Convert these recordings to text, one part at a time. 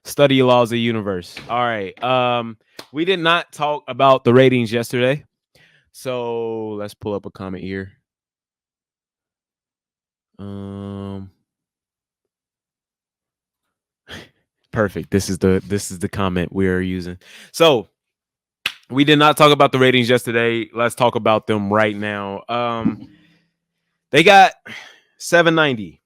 Study laws of the universe. All right. We did not talk about the ratings yesterday. So let's pull up a comment here. Um Perfect. This is the comment we are using. So we did not talk about the ratings yesterday. Let's talk about them right now. They got 790.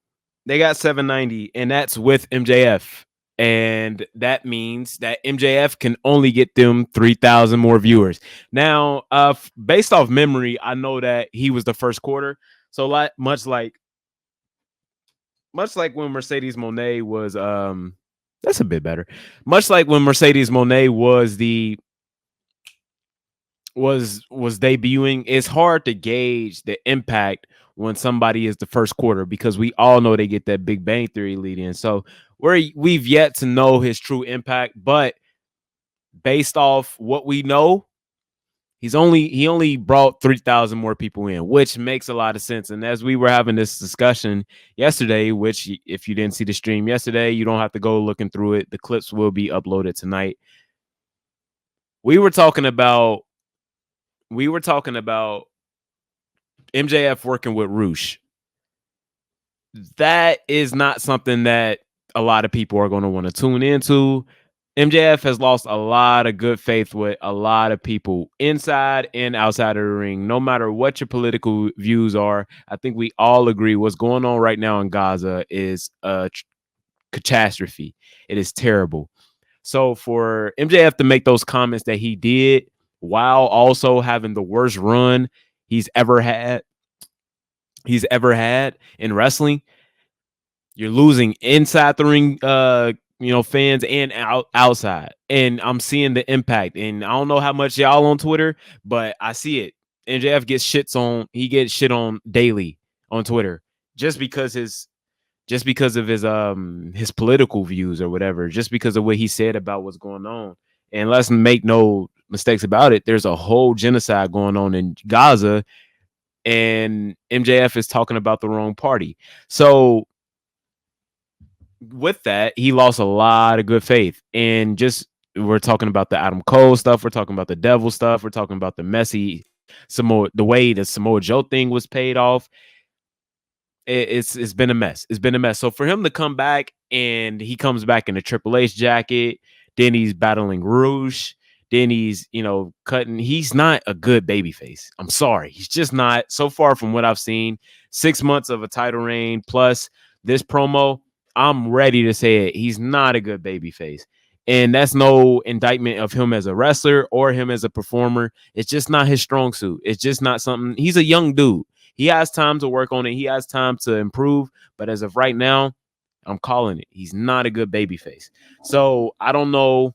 They got 790, and that's with MJF. And that means that MJF can only get them 3,000 more viewers. Now, based off memory, I know that he was the first quarter. So much like when Mercedes Monet was that's a bit better. Much like when Mercedes Monet was the was debuting, it's hard to gauge the impact when somebody is the first quarter because we all know they get that Big Bang Theory lead in. So we've yet to know his true impact, but based off what we know, he only brought 3,000 more people in, which makes a lot of sense. And as we were having this discussion yesterday, which if you didn't see the stream yesterday, you don't have to go looking through it. The clips will be uploaded tonight. We were talking about MJF working with Roosh. That is not something that a lot of people are going to want to tune into. MJF has lost a lot of good faith with a lot of people inside and outside of the ring. No matter what your political views are, I think we all agree what's going on right now in Gaza is a catastrophe. It is terrible. So for MJF to make those comments that he did while also having the worst run he's ever had in wrestling, you're losing inside the ring fans and outside. And I'm seeing the impact. And I don't know how much y'all on Twitter, but I see it. MJF gets shit on daily on Twitter just because of his political views or whatever, just because of what he said about what's going on. And let's make no mistakes about it. There's a whole genocide going on in Gaza, and MJF is talking about the wrong party. So with that, he lost a lot of good faith. And just we're talking about the Adam Cole stuff, we're talking about the devil stuff, we're talking about the messy the way the Samoa Joe thing was paid off. It's been a mess. It's been a mess. So for him to come back and he comes back in a Triple H jacket, then he's battling Rouge, then he's cutting. He's not a good babyface. I'm sorry, he's just not. So far from what I've seen, 6 months of a title reign plus this promo, I'm ready to say it. He's not a good babyface. And that's no indictment of him as a wrestler or him as a performer. It's just not his strong suit. It's just not something. He's a young dude. He has time to work on it. He has time to improve. But as of right now, I'm calling it. He's not a good babyface. So I don't know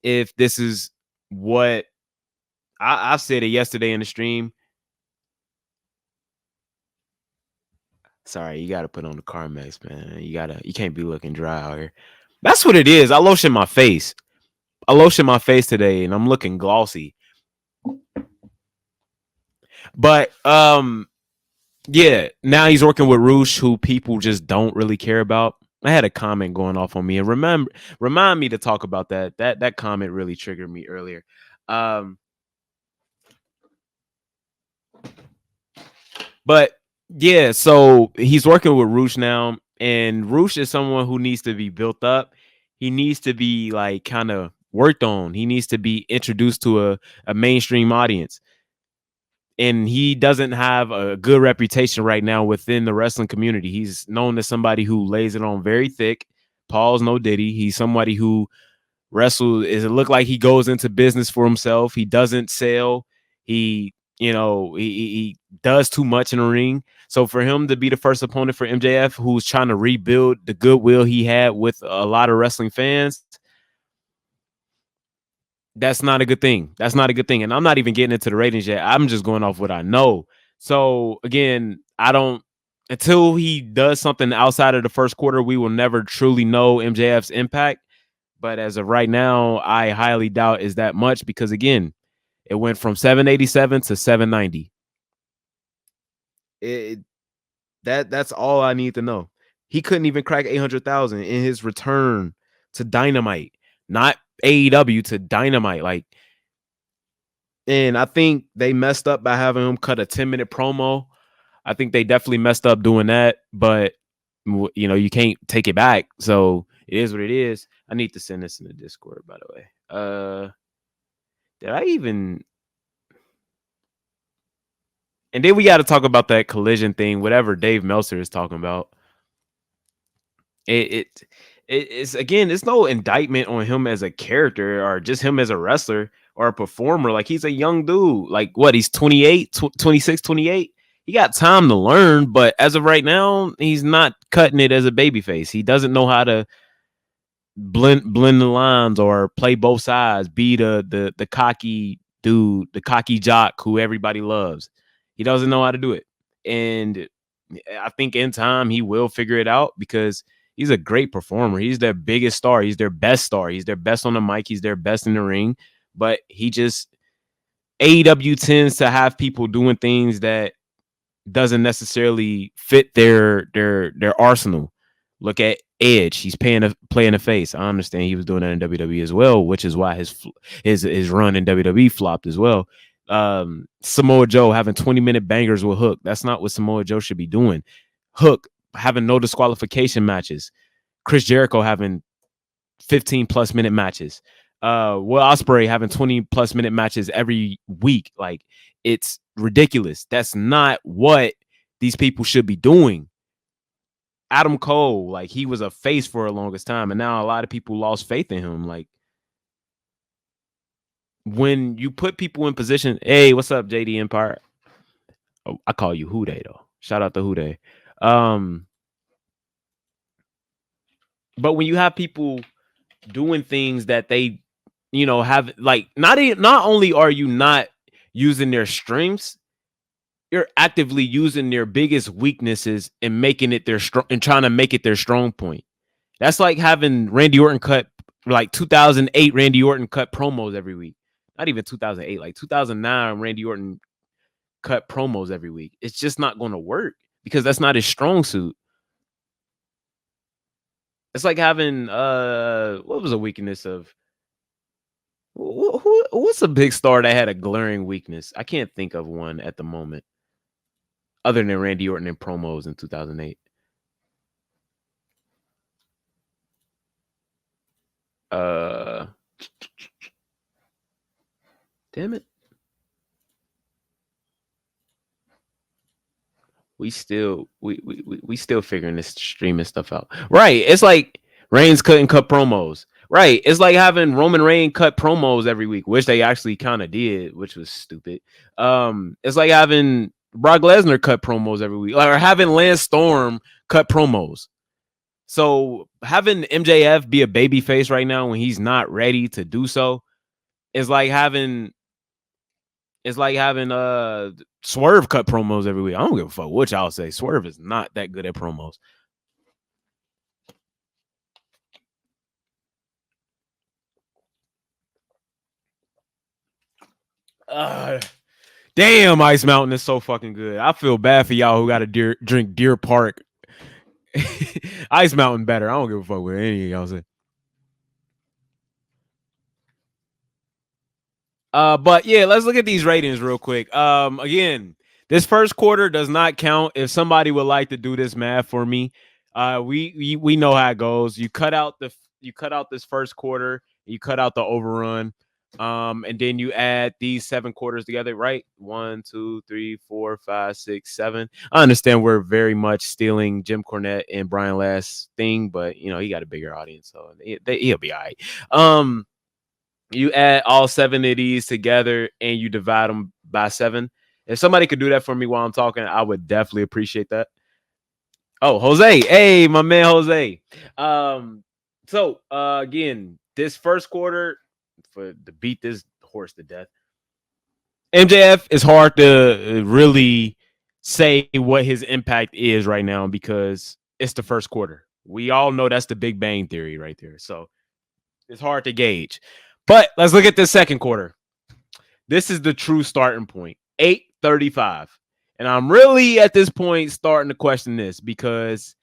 if this is what I said it yesterday in the stream. Sorry, you got to put on the Carmex, man. You can't be looking dry out here. That's what it is. I lotion my face. Today and I'm looking glossy. But yeah, now he's working with Roosh, who people just don't really care about. I had a comment going off on me, and remind me to talk about that. That comment really triggered me earlier. But yeah, so he's working with Roosh now, and Roosh is someone who needs to be built up. He needs to be like kind of worked on. He needs to be introduced to a mainstream audience. And he doesn't have a good reputation right now within the wrestling community. He's known as somebody who lays it on very thick. Paul's no Diddy. He's somebody who wrestles. It look like he goes into business for himself. He doesn't sell. He does too much in the ring. So for him to be the first opponent for MJF, who's trying to rebuild the goodwill he had with a lot of wrestling fans, that's not a good thing. That's not a good thing. And I'm not even getting into the ratings yet. I'm just going off what I know. So again, until he does something outside of the first quarter, we will never truly know MJF's impact. But as of right now, I highly doubt is that much because again, it went from 787 to 790. That's all I need to know. He couldn't even crack 800,000 in his return to Dynamite, not AEW to Dynamite. Like, and I think they messed up by having him cut a 10-minute promo. I think they definitely messed up doing that, but you can't take it back. So it is what it is. I need to send this in the Discord, by the way. Did I even? And then we got to talk about that collision thing, whatever Dave Meltzer is talking about. It's again, it's no indictment on him as a character or just him as a wrestler or a performer. Like, he's a young dude. Like, what? He's 28, 26, 28. He got time to learn, but as of right now, he's not cutting it as a babyface. He doesn't know how to blend the lines or play both sides, be the cocky dude, the cocky jock who everybody loves. He doesn't know how to do it. And I think in time he will figure it out because he's a great performer. He's their biggest star. He's their best star. He's their best on the mic. He's their best in the ring. But AEW tends to have people doing things that doesn't necessarily fit their arsenal. Look at Edge. He's playing a face. I understand he was doing that in WWE as well, which is why his run in WWE flopped as well. Samoa Joe having 20-minute bangers with Hook. That's not what Samoa Joe should be doing. Hook having no disqualification matches. Chris Jericho having 15+ minute matches. Will Ospreay having 20+ minute matches every week. Like, it's ridiculous. That's not what these people should be doing. Adam Cole, like, he was a face for the longest time, and now a lot of people lost faith in him. Like, when you put people in position, hey, what's up, JD Empire? Oh, I call you Houday, though. Shout out to Houday. But when you have people doing things that they, have, like, not only are you not using their strengths, you're actively using their biggest weaknesses and making it their strong and trying to make it their strong point. That's like having Randy Orton cut, like 2008 Randy Orton cut promos every week. Not even 2008, like 2009 Randy Orton cut promos every week. It's just not going to work because that's not his strong suit. It's like having what was a weakness of what's a big star that had a glaring weakness? I can't think of one at the moment other than Randy Orton in promos in 2008. Damn it. We still figuring this streaming stuff out. Right. It's like Reigns couldn't cut promos. Right. It's like having Roman Reigns cut promos every week, which they actually kind of did, which was stupid. It's like having Brock Lesnar cut promos every week, or having Lance Storm cut promos. So having MJF be a baby face right now when he's not ready to do so is like having Swerve cut promos every week. I don't give a fuck what y'all say. Swerve is not that good at promos. Damn, Ice Mountain is so fucking good. I feel bad for y'all who got to drink Deer Park. Ice Mountain better. I don't give a fuck what any of y'all say. But yeah, let's look at these ratings real quick. Again, this first quarter does not count. If somebody would like to do this math for me, we know how it goes. You cut out this first quarter, you cut out the overrun, and then you add these 7 quarters together, right? 1, 2, 3, 4, 5, 6, 7. I understand we're very much stealing Jim Cornette and Brian Last's thing, but he got a bigger audience, so he'll be all right. You add all 7 of these together and you divide them by 7. If somebody could do that for me while I'm talking, I would definitely appreciate that. Oh, Jose. Hey, my man, Jose. So again, this first quarter, to beat this horse to death, MJF is hard to really say what his impact is right now because it's the first quarter. We all know that's the Big Bang Theory right there. So it's hard to gauge. But let's look at the second quarter. This is the true starting point, 8:35. And I'm really at this point starting to question this because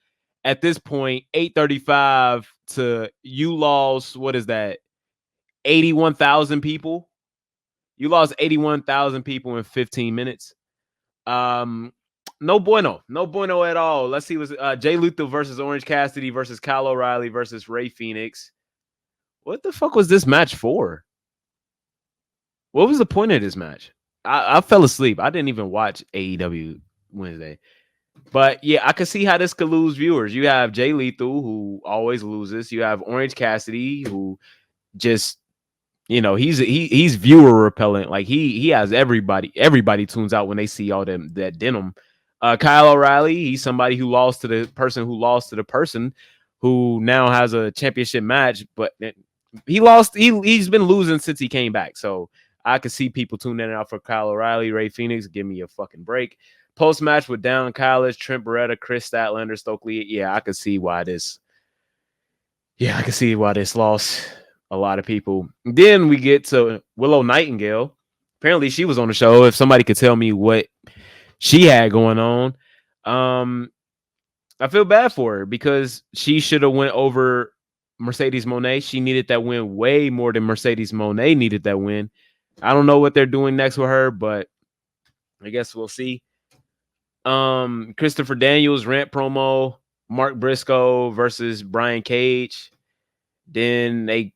at this point, 835 to you lost, what is that? 81,000 people. You lost 81,000 people in 15 minutes. No bueno. No bueno at all. Let's see. Was Jay Lethal versus Orange Cassidy versus Kyle O'Reilly versus Ray Phoenix. What the fuck was this match for? What was the point of this match? I fell asleep. I didn't even watch AEW Wednesday. But yeah, I can see how this could lose viewers. You have Jay Lethal, who always loses. You have Orange Cassidy, who just he's viewer repellent. Like he has everybody tunes out when they see all that denim. Kyle O'Reilly, he's somebody who lost to the person who lost to the person who now has a championship match, but he lost. He's been losing since he came back. So I could see people tuning out for Kyle O'Reilly. Ray Phoenix, give me a fucking break. Post match with Down College, Trent Beretta, Chris Statlander, Stokely. Yeah, I could see why this. Yeah, I can see why this lost a lot of people. Then we get to Willow Nightingale. Apparently, she was on the show. If somebody could tell me what she had going on, I feel bad for her because she should have went over Mercedes Moné. She needed that win way more than Mercedes Moné needed that win. I don't know what they're doing next with her, but I guess we'll see. Christopher Daniels rant promo. Mark Briscoe versus Brian Cage. Then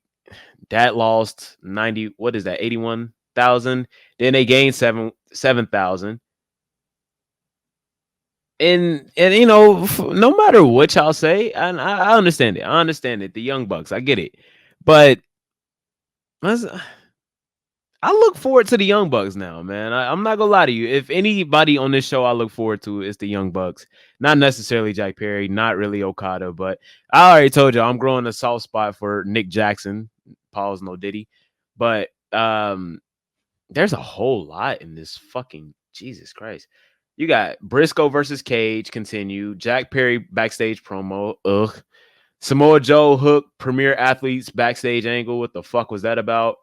that lost 90. What is that? 81,000. Then they gained 7,000. And no matter what y'all say, and I understand it. I understand it. The Young Bucks, I get it. But I look forward to the Young Bucks now, man. I'm not gonna lie to you. If anybody on this show I look forward to is the Young Bucks. Not necessarily Jack Perry, not really Okada, but I already told you I'm growing a soft spot for Nick Jackson. Paul's no Diddy. But there's a whole lot in this fucking Jesus Christ. You got Briscoe versus Cage continue. Jack Perry backstage promo. Ugh. Samoa Joe Hook Premier Athletes backstage angle. What the fuck was that about?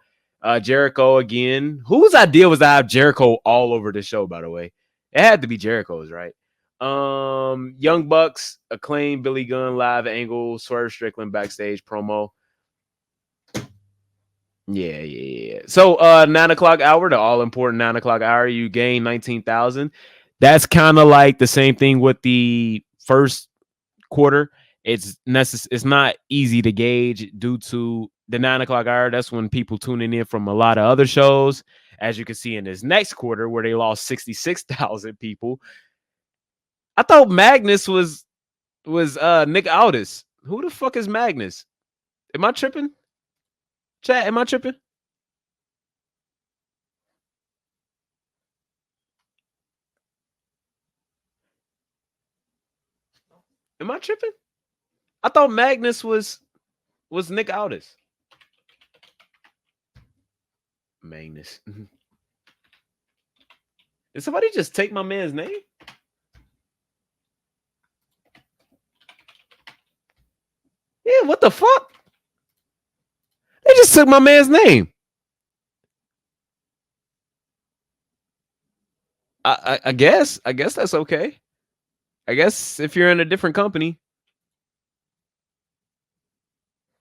Jericho again. Whose idea was to have Jericho all over the show, by the way? It had to be Jericho's, right? Young Bucks, Acclaim, Billy Gunn, live angle, Swerve Strickland backstage promo. Yeah. So 9:00 hour, the all important 9:00 hour, you gain 19,000. That's kind of like the same thing with the first quarter. It's not easy to gauge due to the 9:00 hour. That's when people tuning in from a lot of other shows, as you can see in this next quarter where they lost 66,000 people. I thought Magnus was Nick Aldis. Who the fuck is Magnus? Am I tripping? Chat, am I tripping? Am I tripping? I thought Magnus was Nick Aldis. Magnus. Did somebody just take my man's name? Yeah, what the fuck? They just took my man's name. I guess that's okay. I guess if you're in a different company.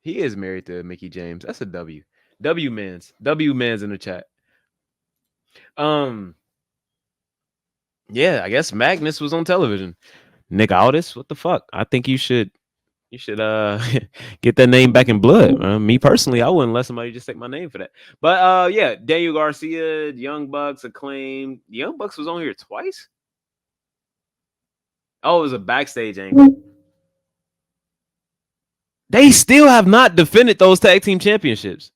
He is married to Mickey James. That's a W. W Mans in the chat. Yeah, I guess Magnus was on television. Nick Aldis, what the fuck? I think you should get that name back in blood. Me personally, I wouldn't let somebody just take my name for that. But yeah, Daniel Garcia, Young Bucks, Acclaim. Young Bucks was on here twice. Oh, it was a backstage angle. They still have not defended those tag team championships.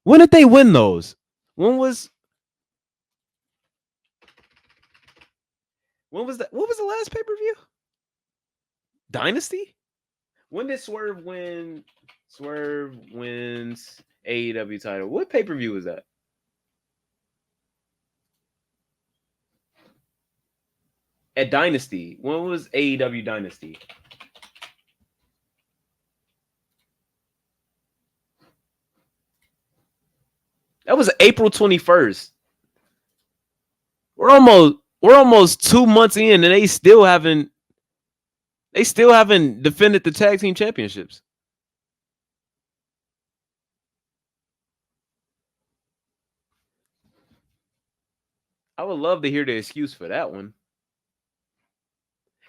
When did they win those? When was that? What was the last pay-per-view? Dynasty? When did Swerve win? Swerve wins AEW title. What pay-per-view was that? At Dynasty. When was AEW Dynasty? That was April 21st. We're almost 2 months in and they still haven't They still haven't defended the tag team championships. I would love to hear the excuse for that one.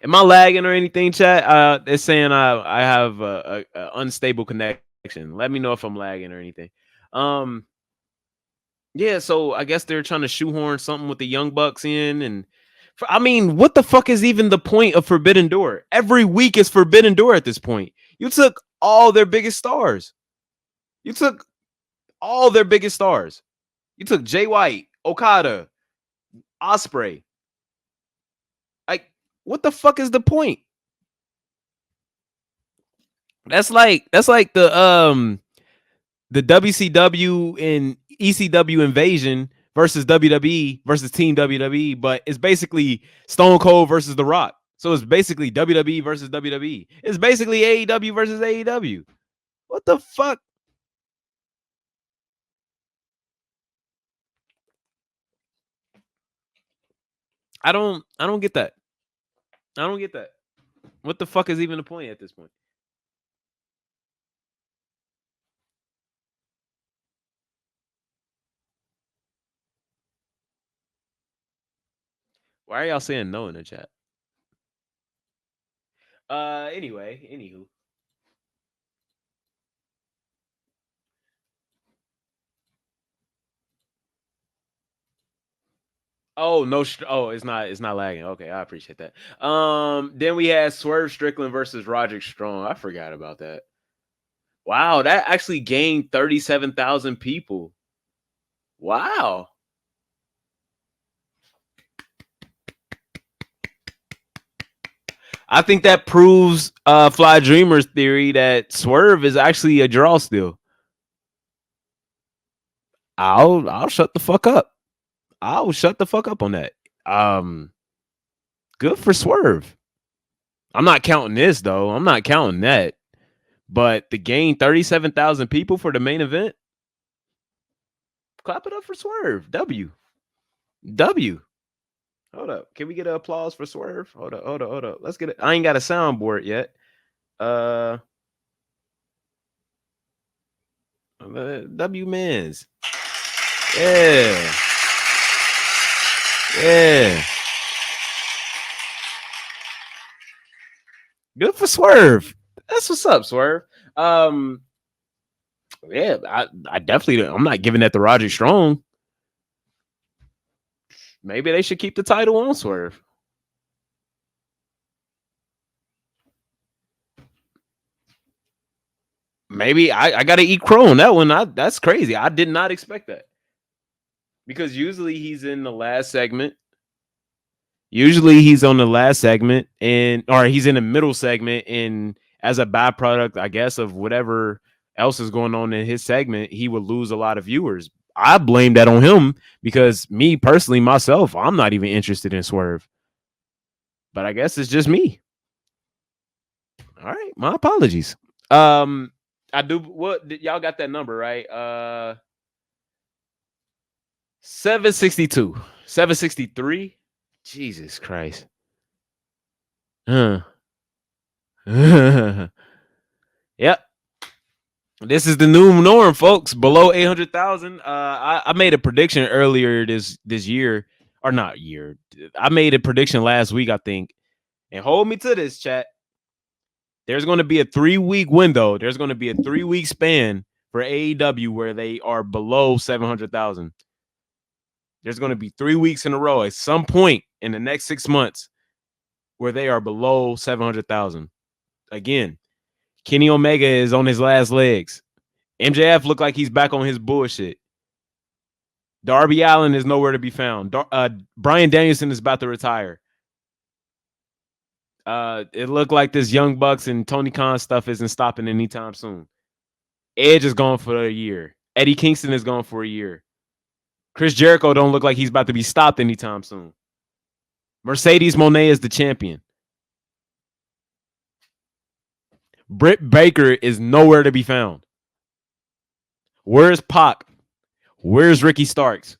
Am I lagging or anything, chat? It's saying I have a unstable connection. Let me know if I'm lagging or anything. Um, yeah. So I guess they're trying to shoehorn something with the Young Bucks in, and I mean, what the fuck is even the point of Forbidden Door? Every week is Forbidden Door at this point. You took all their biggest stars. You took all their biggest stars. You took Jay White, Okada, Osprey. Like, what the fuck is the point? That's like the WCW and ECW invasion versus WWE versus Team WWE, but it's basically Stone Cold versus The Rock. So it's basically WWE versus WWE. It's basically AEW versus AEW. What the fuck? I don't get that. I don't get that. What the fuck is even the point at this point? Why are y'all saying no in the chat? Anyway, anywho. Oh no! It's not. It's not lagging. Okay, I appreciate that. Then we had Swerve Strickland versus Roderick Strong. I forgot about that. Wow, that actually gained 37,000 people. Wow. I think that proves Fly Dreamer's theory that Swerve is actually a draw still. I'll shut the fuck up. I'll shut the fuck up on that. Um, Good for Swerve. I'm not counting this though. I'm not counting that. But the gain 37,000 people for the main event. Clap it up for Swerve. W. W. Hold up. Can we get an applause for Swerve? Hold up. Hold up. Hold up. Let's get it. I ain't got a soundboard yet. Uh W Men's. Yeah. Yeah. Good for Swerve. That's what's up, Swerve. Um, yeah, I definitely I'm not giving that to Roger Strong. Maybe they should keep the title on Swerve. Maybe I gotta eat crow on that one. That's crazy. I did not expect that. Because usually he's in the last segment. Usually he's on the last segment and or he's in the middle segment and as a byproduct, I guess, of whatever else is going on in his segment, he would lose a lot of viewers. I blame that on him because me personally, myself, I'm not even interested in Swerve. But I guess it's just me. All right, my apologies. I do what y'all got that number, right? 762. 763. Jesus Christ. Huh. Yep. This is the new norm, folks. Below 800,000. I made a prediction earlier this year, or not year. I made a prediction last week, I think. And hold me to this, chat. There's going to be a 3-week window. There's going to be a 3-week span for AEW where they are below 700,000. There's going to be 3 weeks in a row at some point in the next 6 months where they are below 700,000. Again, Kenny Omega is on his last legs. MJF looked like he's back on his bullshit. Darby Allin is nowhere to be found. Bryan Danielson is about to retire. It looked like this Young Bucks and Tony Khan stuff isn't stopping anytime soon. Edge is gone for a year. Eddie Kingston is gone for a year. Chris Jericho don't look like he's about to be stopped anytime soon. Mercedes Moné is the champion. Britt Baker is nowhere to be found. Where's Pac? Where's Ricky Starks?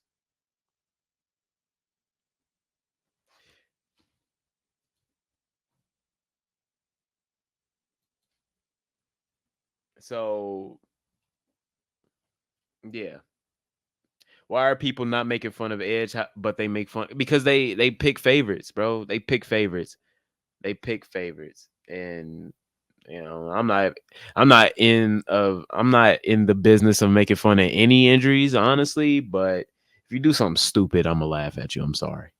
So yeah. Why are people not making fun of Edge, but they make fun because they pick favorites, bro. They pick favorites. They pick favorites, and I'm not in the business of making fun of any injuries, honestly. But if you do something stupid, I'm gonna laugh at you. I'm sorry.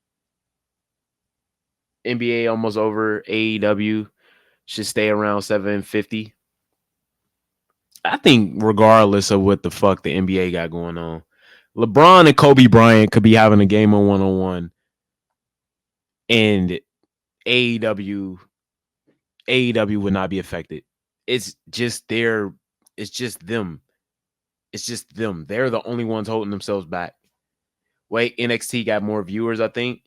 NBA almost over. AEW should stay around 750. I think regardless of what the fuck the NBA got going on, LeBron and Kobe Bryant could be having a game on 1-on-1, and AEW AEW would not be affected. It's just their it's just them. It's just them. They're the only ones holding themselves back. Wait, NXT got more viewers, I think.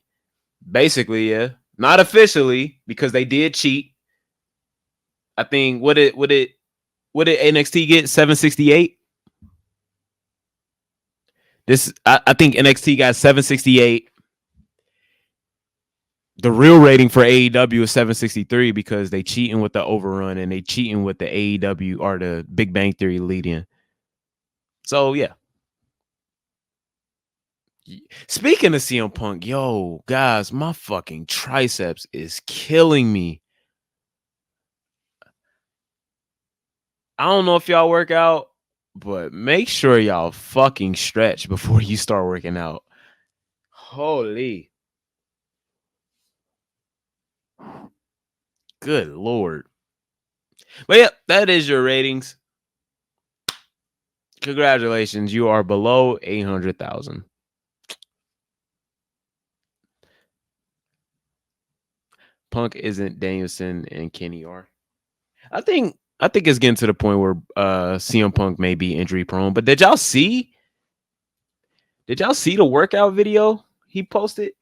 Basically, yeah. Not officially, because they did cheat. I think what did NXT get? 768? I think NXT got 768. The real rating for AEW is 763 because they cheating with the overrun and they cheating with the AEW or the Big Bang Theory lead in. So yeah. Speaking of CM Punk, yo, guys, my fucking triceps is killing me. I don't know if y'all work out, but make sure y'all fucking stretch before you start working out. Holy. Good Lord. But yeah, that is your ratings. Congratulations. You are below 800,000. Punk isn't Danielson and Kenny are. I think it's getting to the point where CM Punk may be injury prone. But did y'all see the workout video he posted?